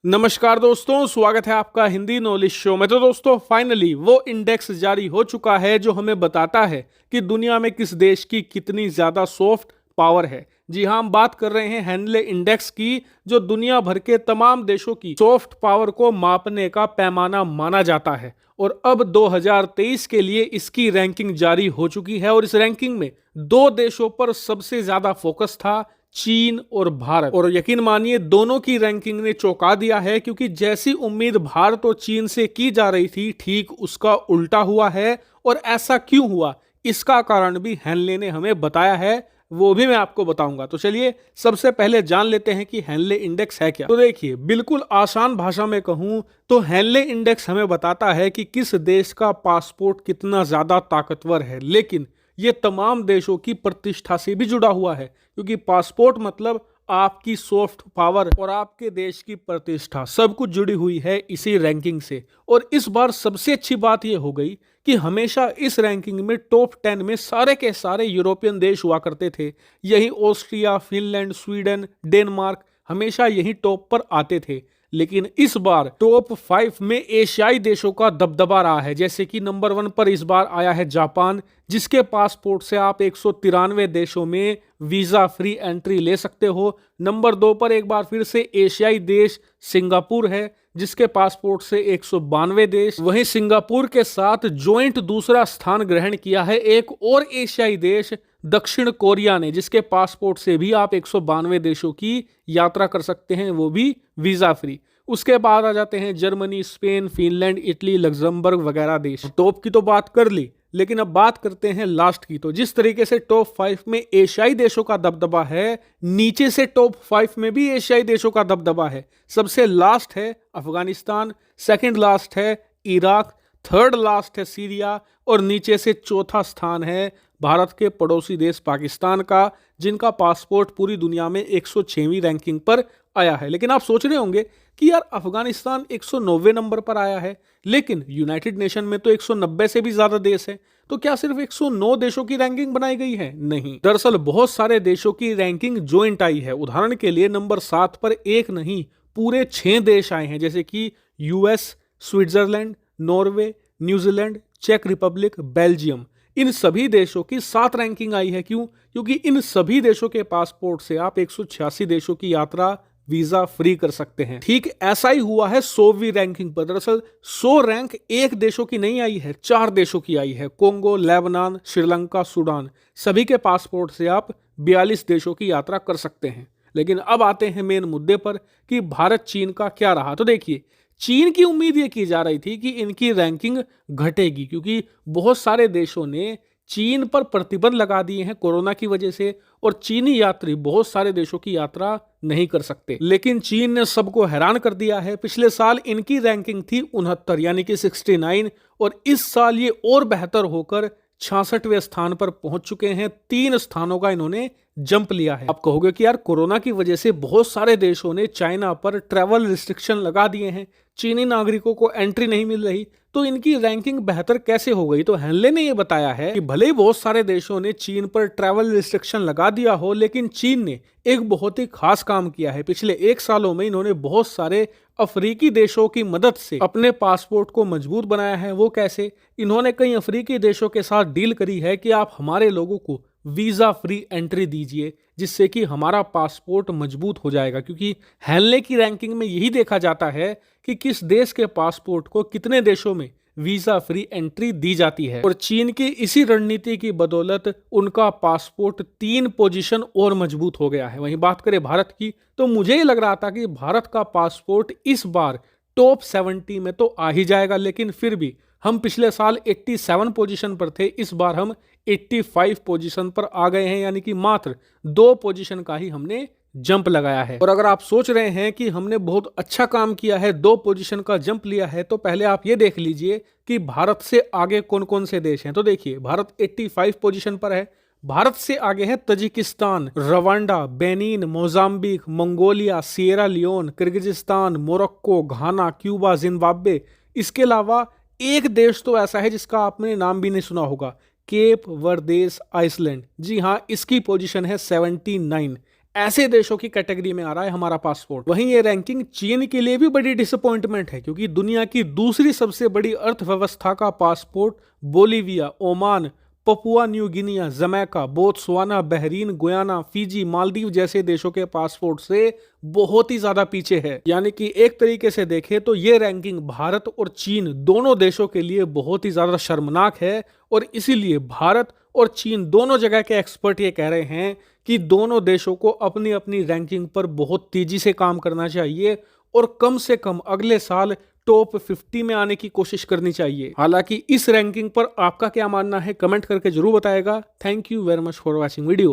नमस्कार दोस्तों, स्वागत है आपका हिंदी नॉलेज शो में। तो दोस्तों फाइनली वो इंडेक्स जारी हो चुका है जो हमें बताता है कि दुनिया में किस देश की कितनी ज्यादा सॉफ्ट पावर है। जी हाँ, हम बात कर रहे हैं हेनले इंडेक्स की, जो दुनिया भर के तमाम देशों की सॉफ्ट पावर को मापने का पैमाना माना जाता है। और अब 2023 के लिए इसकी रैंकिंग जारी हो चुकी है और इस रैंकिंग में दो देशों पर सबसे ज्यादा फोकस था, चीन और भारत। और यकीन मानिए दोनों की रैंकिंग ने चौंका दिया है, क्योंकि जैसी उम्मीद भारत और चीन से की जा रही थी ठीक उसका उल्टा हुआ है। और ऐसा क्यों हुआ, इसका कारण भी हेनले ने हमें बताया है, वो भी मैं आपको बताऊंगा। तो चलिए सबसे पहले जान लेते हैं कि हेनले इंडेक्स है क्या। तो देखिए, बिल्कुल आसान भाषा में कहूं तो हेनले इंडेक्स हमें बताता है कि किस देश का पासपोर्ट कितना ज्यादा ताकतवर है। लेकिन ये तमाम देशों की प्रतिष्ठा से भी जुड़ा हुआ है, क्योंकि पासपोर्ट मतलब आपकी सॉफ्ट पावर और आपके देश की प्रतिष्ठा सब कुछ जुड़ी हुई है इसी रैंकिंग से। और इस बार सबसे अच्छी बात यह हो गई कि हमेशा इस रैंकिंग में टॉप 10 में सारे के सारे यूरोपियन देश हुआ करते थे। यही ऑस्ट्रिया, फिनलैंड, स्वीडन, डेनमार्क हमेशा यही टॉप पर आते थे। लेकिन इस बार टॉप 5 में एशियाई देशों का दबदबा रहा है। जैसे कि नंबर 1 पर इस बार आया है जापान, जिसके पासपोर्ट से आप 193 देशों में वीजा फ्री एंट्री ले सकते हो। नंबर 2 पर एक बार फिर से एशियाई देश सिंगापुर है, जिसके पासपोर्ट से 192 देश। वहीं सिंगापुर के साथ ज्वाइंट दूसरा स्थान ग्रहण किया है एक और एशियाई देश दक्षिण कोरिया ने, जिसके पासपोर्ट से भी आप 192 देशों की यात्रा कर सकते हैं, वो भी वीजा फ्री। उसके बाद आ जाते हैं Germany, Spain, Finland, Italy, Luxembourg वगैरह देश। टॉप की तो बात कर ली, लेकिन अब बात करते हैं लास्ट की। तो जिस तरीके से टॉप 5 में एशियाई देशों का दबदबा है, नीचे से टॉप 5 में भी एशियाई देशों का दबदबा है। सबसे लास्ट है अफगानिस्तान, सेकंड लास्ट है इराक, थर्ड लास्ट है सीरिया, और नीचे से चौथा स्थान है भारत के पड़ोसी देश पाकिस्तान का, जिनका पासपोर्ट पूरी दुनिया में 106वीं रैंकिंग पर आया है। लेकिन आप सोच रहे होंगे कि यार अफगानिस्तान 190 नंबर पर आया है, लेकिन यूनाइटेड नेशन में तो 190 से भी ज्यादा देश है, तो क्या सिर्फ 109 देशों की रैंकिंग बनाई गई है? नहीं, दरअसल बहुत सारे देशों की रैंकिंग ज्वाइंट आई है। उदाहरण के लिए नंबर 7 पर एक नहीं पूरे 6 देश आए हैं, जैसे कि यूएस, स्विट्जरलैंड, नॉर्वे, न्यूजीलैंड, चेक रिपब्लिक, बेल्जियम। इन सभी देशों की 7 रैंकिंग आई है। क्यों? क्योंकि इन सभी देशों के पासपोर्ट से आप 186 देशों की यात्रा वीजा फ्री कर सकते हैं। ठीक ऐसा ही हुआ है 100वीं रैंकिंग पर। दरअसल 100 रैंक एक देशों की नहीं आई है, 4 देशों की आई है। कोंगो, लेबनान, श्रीलंका, सूडान, सभी के पासपोर्ट से आप 42 देशों की यात्रा कर सकते हैं। लेकिन अब आते हैं मेन मुद्दे पर कि भारत चीन का क्या रहा। तो देखिए, चीन की उम्मीद ये की जा रही थी कि इनकी रैंकिंग घटेगी, क्योंकि बहुत सारे देशों ने चीन पर प्रतिबंध लगा दिए हैं कोरोना की वजह से, और चीनी यात्री बहुत सारे देशों की यात्रा नहीं कर सकते। लेकिन चीन ने सबको हैरान कर दिया है। पिछले साल इनकी रैंकिंग थी 69 यानी कि 69, और इस साल ये और बेहतर होकर 66वें स्थान पर पहुंच चुके हैं। 3 स्थानों का इन्होंने जंप लिया है। आप कहोगे कि यार कोरोना की वजह से बहुत सारे देशों ने चाइना पर ट्रैवल रिस्ट्रिक्शन लगा दिए हैं, चीनी नागरिकों को एंट्री नहीं मिल रही, तो इनकी रैंकिंग बेहतर कैसे हो गई? तो हेनले ने यह बताया है कि भले ही बहुत सारे देशों ने चीन पर ट्रैवल रिस्ट्रिक्शन लगा दिया हो, लेकिन चीन ने एक बहुत ही खास काम किया है। पिछले 1 सालों में इन्होंने बहुत सारे अफ्रीकी देशों की मदद से अपने पासपोर्ट को मजबूत बनाया है। वो कैसे? इन्होंने कई अफ्रीकी देशों के साथ डील करी है कि आप हमारे लोगों को वीजा फ्री एंट्री दीजिए, जिससे कि हमारा पासपोर्ट मजबूत हो जाएगा। क्योंकि हेनले की रैंकिंग में यही देखा जाता है कि किस देश के पासपोर्ट को कितने देशों में वीजा फ्री एंट्री दी जाती है। और चीन की इसी रणनीति की बदौलत उनका पासपोर्ट 3 पोजीशन और मजबूत हो गया है। वहीं बात करें भारत की, तो मुझे लग रहा था कि भारत का पासपोर्ट इस बार टॉप 70 में तो आ ही जाएगा, लेकिन फिर भी हम पिछले साल 87 पोजीशन पर थे, इस बार हम 85 पोजीशन पर आ गए हैं, यानी कि मात्र 2 पोजीशन का ही हमने जंप लगाया है। और अगर आप सोच रहे हैं कि हमने बहुत अच्छा काम किया है, 2 पोजीशन का जंप लिया है, तो पहले आप ये देख लीजिए कि भारत से आगे कौन कौन से देश हैं। तो देखिए, भारत 85 पोजीशन पर है। भारत से आगे है Tajikistan, Rwanda, Benin, Mozambique, Mongolia, Sierra Leone, Kyrgyzstan, Morocco, Ghana, Cuba, Zimbabwe. इसके अलावा एक देश तो ऐसा है जिसका आपने नाम भी नहीं सुना होगा, केप वर्देस आइसलैंड। जी हाँ, इसकी पोजीशन है 79। ऐसे देशों की कैटेगरी में आ रहा है हमारा पासपोर्ट। वहीं ये रैंकिंग चीन के लिए भी बड़ी डिसअपॉइंटमेंट है, क्योंकि दुनिया की दूसरी सबसे बड़ी अर्थव्यवस्था का passport Bolivia, Oman, Papua new Guinea, Jamaica, Botswana, Bahrain, Guyana, Fiji, Maldives जैसे देशों के पासपोर्ट से बहुत ही ज्यादा पीछे है। यानी कि एक तरीके से देखें तो ये रैंकिंग भारत और चीन दोनों देशों के लिए बहुत ही ज्यादा शर्मनाक है। और इसीलिए भारत और चीन दोनों जगह के एक्सपर्ट ये कह रहे हैं कि दोनों देशों को अपनी अपनी रैंकिंग पर बहुत तेजी से काम करना चाहिए और कम से कम अगले साल टॉप 50 में आने की कोशिश करनी चाहिए। हालांकि इस रैंकिंग पर आपका क्या मानना है, कमेंट करके जरूर बताएगा। Thank you very much for watching video.